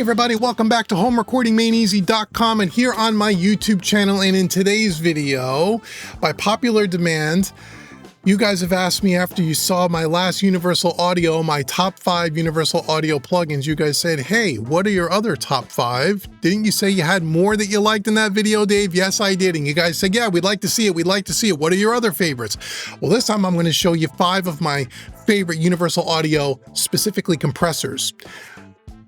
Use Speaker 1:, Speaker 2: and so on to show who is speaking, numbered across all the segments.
Speaker 1: everybody, welcome back to HomeRecordingMadeEasy.com and here on my YouTube channel. And in today's video, by popular demand, you guys have asked me after you saw my last Universal Audio, my top 5 Universal Audio plugins, you guys said, hey, what are your other top 5? Didn't you say you had more that you liked in that video, Dave? Yes, I did. And you guys said, yeah, we'd like to see it. We'd like to see it. What are your other favorites? Well, this time I'm going to show you 5 of my favorite Universal Audio, specifically compressors.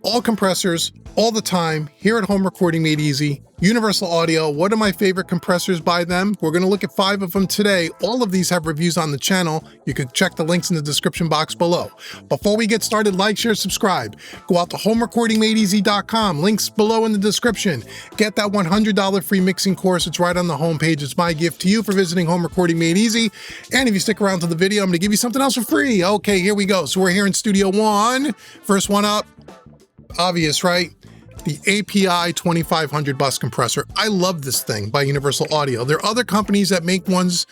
Speaker 1: All compressors, all the time, here at Home Recording Made Easy. Universal Audio, what are my favorite compressors by them? We're going to look at 5 of them today. All of these have reviews on the channel. You can check the links in the description box below. Before we get started, like, share, subscribe. Go out to HomeRecordingMadeEasy.com. Links below in the description. Get that $100 free mixing course. It's right on the homepage. It's my gift to you for visiting Home Recording Made Easy. And if you stick around to the video, I'm going to give you something else for free. Okay, here we go. So we're here in Studio 1. First one up. Obvious, right? The API 2500 bus compressor. I love this thing by Universal Audio. There are other companies that make ones,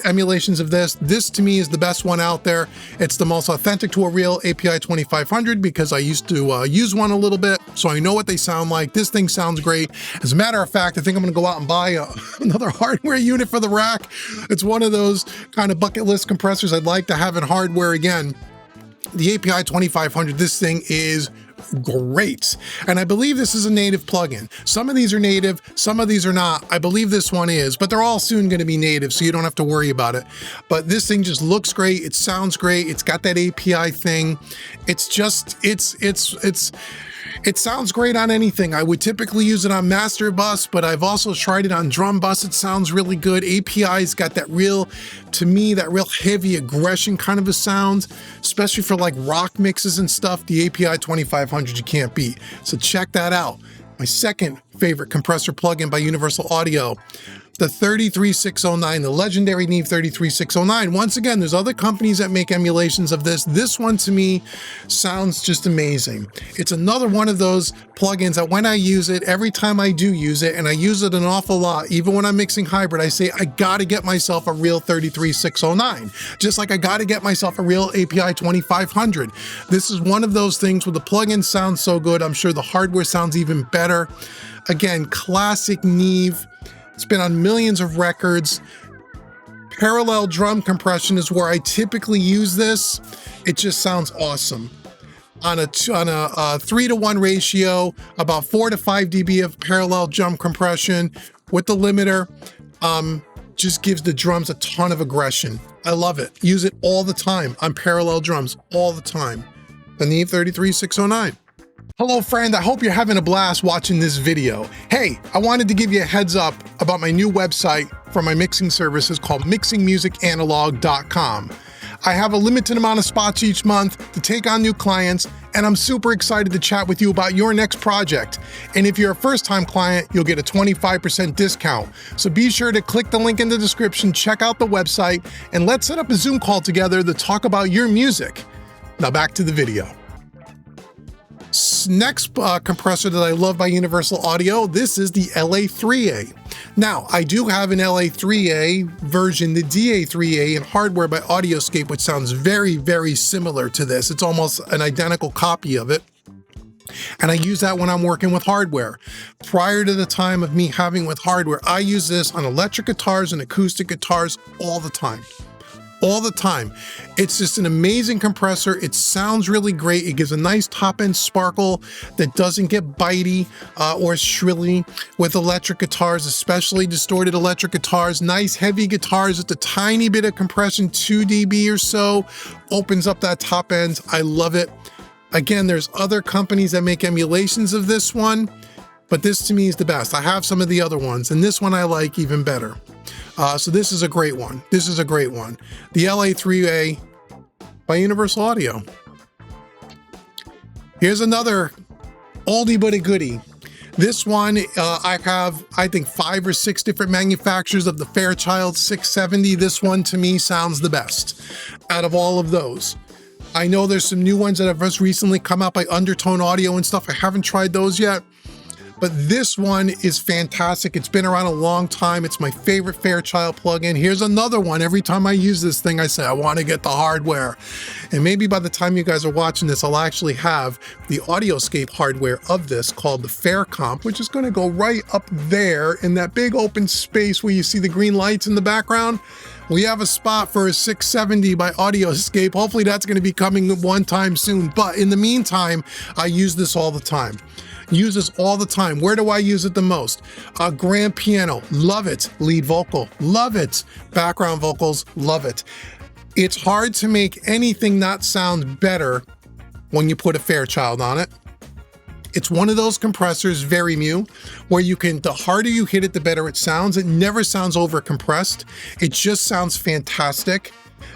Speaker 1: emulations of this. This to me is the best one out there. It's the most authentic to a real API 2500 because I used to use one a little bit, so I know what they sound like. This thing sounds great. As a matter of fact, I think I'm going to go out and buy another hardware unit for the rack. It's one of those kind of bucket list compressors I'd like to have in hardware again. The API 2500, this thing is great. And I believe this is a native plugin. Some of these are native, some of these are not. I believe this one is, but they're all soon going to be native, so you don't have to worry about it. But this thing just looks great. It sounds great. It's got that API thing. It's just, it sounds great on anything. I would typically use it on master bus, but I've also tried it on drum bus. It sounds really good. API's got that real, to me, that real heavy aggression kind of a sound, especially for like rock mixes and stuff. The API 2500 you can't beat. So check that out. My second favorite compressor plugin by Universal Audio, the 33609, the legendary Neve 33609. Once again, there's other companies that make emulations of this. This one to me sounds just amazing. It's another one of those plugins that when I use it, every time I do use it, and I use it an awful lot, even when I'm mixing hybrid, I say, I gotta get myself a real 33609. Just like I gotta get myself a real API 2500. This is one of those things where the plugin sounds so good, I'm sure the hardware sounds even better. Again, classic Neve. It's been on millions of records. Parallel drum compression is where I typically use this. It just sounds awesome. On a 3-to-1 ratio, about 4 to 5 dB of parallel drum compression with the limiter, just gives the drums a ton of aggression. I love it. Use it all the time on parallel drums, all the time. The Neve 33609. Hello friend, I hope you're having a blast watching this video. Hey, I wanted to give you a heads up about my new website for my mixing services called mixingmusicanalog.com. I have a limited amount of spots each month to take on new clients, and I'm super excited to chat with you about your next project. And if you're a first-time client, you'll get a 25% discount. So be sure to click the link in the description, check out the website, and let's set up a Zoom call together to talk about your music. Now back to the video. Next compressor that I love by Universal Audio, this is the LA3A. Now, I do have an LA3A version, the DA3A in hardware by Audioscape, which sounds very, very similar to this. It's almost an identical copy of it. And I use that when I'm working with hardware. Prior to the time of me having with hardware, I use this on electric guitars and acoustic guitars all the time. All the time. It's just an amazing compressor. It sounds really great. It gives a nice top end sparkle that doesn't get bitey or shrilly with electric guitars, especially distorted electric guitars. Nice heavy guitars with a tiny bit of compression, 2 dB or so, opens up that top end. I love it. Again, there's other companies that make emulations of this one, but this to me is the best. I have some of the other ones, and this one I like even better. So this is a great one. This is a great one. The LA3A by Universal Audio. Here's another oldie but a goodie. This one, I have, I think, 5 or 6 different manufacturers of the Fairchild 670. This one to me sounds the best out of all of those. I know there's some new ones that have just recently come out by Undertone Audio and stuff. I haven't tried those yet. but this one is fantastic. It's been around a long time. It's my favorite Fairchild plugin. Here's another one. Every time I use this thing, I say, I want to get the hardware. And maybe by the time you guys are watching this, I'll actually have the Audioscape hardware of this called the Faircomp, which is going to go right up there in that big open space where you see the green lights in the background. We have a spot for a 670 by Audioscape. Hopefully that's going to be coming one time soon. But in the meantime, I use this all the time. Use this all the time. Where do I use it the most? Grand piano, love it. Lead vocal, love it. Background vocals, love it. It's hard to make anything not sound better when you put a Fairchild on it. It's one of those compressors, very new, where you can, the harder you hit it, the better it sounds. It never sounds over compressed. It just sounds fantastic.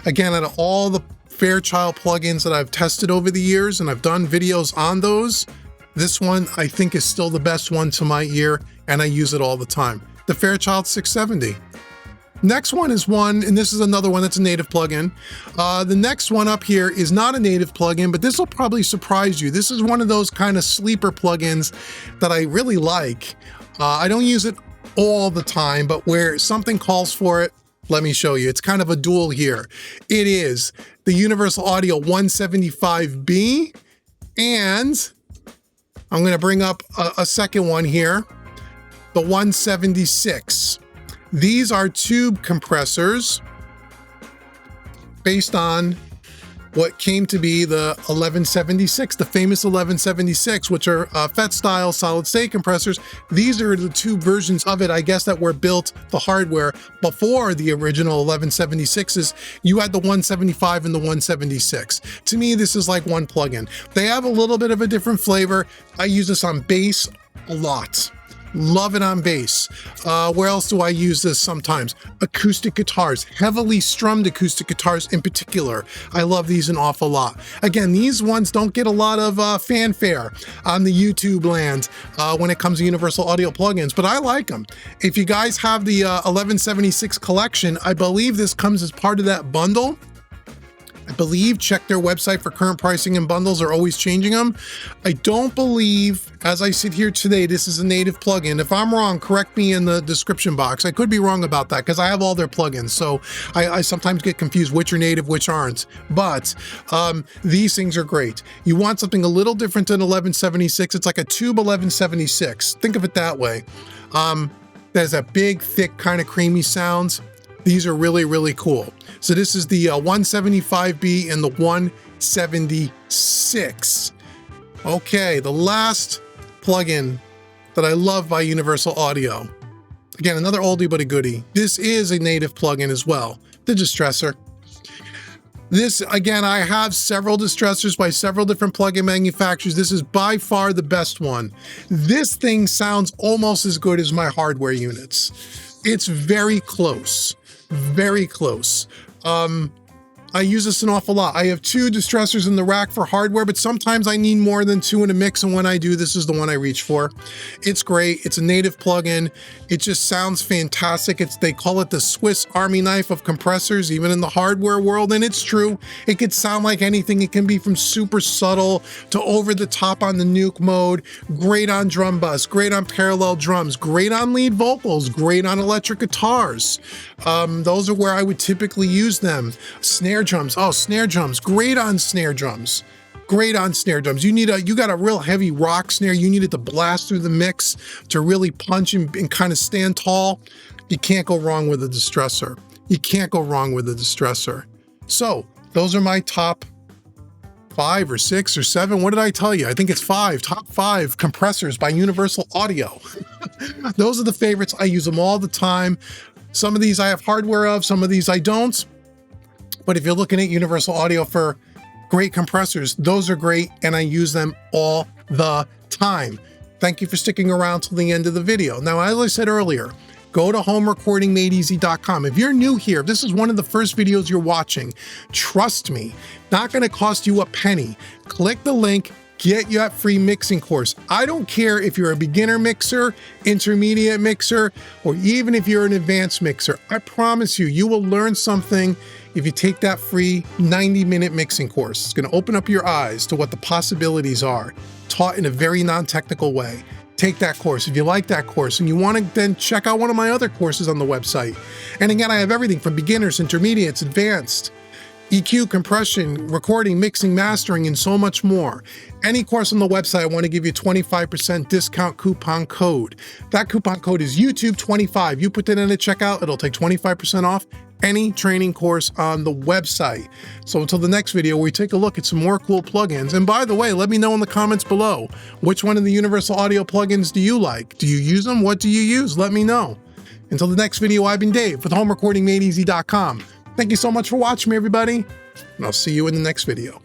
Speaker 1: Again, out of all the Fairchild plugins that I've tested over the years, and I've done videos on those, this one I think is still the best one to my ear, and I use it all the time. The Fairchild 670. Next one is one, and this is another one that's a native plugin. The next one up here is not a native plugin, but this will probably surprise you. This is one of those kind of sleeper plugins that I really like. I don't use it all the time, but where something calls for it, let me show you. It's kind of a duel here. It is the Universal Audio 175B, and I'm going to bring up a second one here, the 176. These are tube compressors based on what came to be the 1176, the famous 1176, which are FET style solid state compressors. These are the tube versions of it, I guess, that were built, the hardware, before the original 1176s. You had the 175 and the 176. To me, this is like one plugin. They have a little bit of a different flavor. I use this on bass a lot. Love it on bass. Where else do I use this sometimes? Acoustic guitars, heavily strummed acoustic guitars in particular. I love these an awful lot. Again, these ones don't get a lot of fanfare on the YouTube land when it comes to Universal Audio plugins, but I like them. If you guys have the 1176 collection, I believe this comes as part of that bundle. I believe, check their website for current pricing and bundles. They're always changing them. I don't believe, as I sit here today, this is a native plugin. If I'm wrong, correct me in the description box. I could be wrong about that because I have all their plugins. So I sometimes get confused which are native, which aren't. But these things are great. You want something a little different than 1176. It's like a tube 1176. Think of it that way. There's that big, thick, kind of creamy sounds. These are really, really cool. So this is the 175B and the 176. Okay, the last plugin that I love by Universal Audio. Again, another oldie but a goodie. This is a native plugin as well, the Distressor. This, again, I have several Distressors by several different plugin manufacturers. This is by far the best one. This thing sounds almost as good as my hardware units. It's very close. Very close. I use this an awful lot. I have 2 Distressors in the rack for hardware, but sometimes I need more than 2 in a mix, and when I do, this is the one I reach for. It's great. It's a native plugin. It just sounds fantastic. They call it the Swiss Army knife of compressors, even in the hardware world, and it's true. It could sound like anything. It can be from super subtle to over the top on the nuke mode, great on drum bus, great on parallel drums, great on lead vocals, great on electric guitars. Those are where I would typically use them. Snare drums, snare drums, great on snare drums. Great on snare drums. You got a real heavy rock snare. You need it to blast through the mix to really punch and kind of stand tall. You can't go wrong with a Distressor. You can't go wrong with a Distressor. So those are my top 5 or 6 or 7. What did I tell you? I think it's 5. Top 5 compressors by Universal Audio. Those are the favorites. I use them all the time. Some of these I have hardware of, some of these I don't. But if you're looking at Universal Audio for great compressors, those are great, and I use them all the time. Thank you for sticking around till the end of the video. Now, as I said earlier, go to homerecordingmadeeasy.com. If you're new here, if this is one of the first videos you're watching, trust me, not going to cost you a penny. Click the link. Get that free mixing course. I don't care if you're a beginner mixer, intermediate mixer, or even if you're an advanced mixer. I promise you, you will learn something if you take that free 90-minute mixing course. It's going to open up your eyes to what the possibilities are, taught in a very non-technical way. take that course. If you like that course and you want to then check out one of my other courses on the website. And again, I have everything from beginners, intermediates, advanced, EQ, compression, recording, mixing, mastering, and so much more. Any course on the website, I want to give you 25% discount coupon code. That coupon code is YouTube25. You put that in at checkout, it'll take 25% off any training course on the website. So until the next video, where we take a look at some more cool plugins. And by the way, let me know in the comments below, which one of the Universal Audio plugins do you like? Do you use them? What do you use? Let me know. Until the next video, I've been Dave with HomeRecordingMadeEasy.com. Thank you so much for watching me, everybody, and I'll see you in the next video.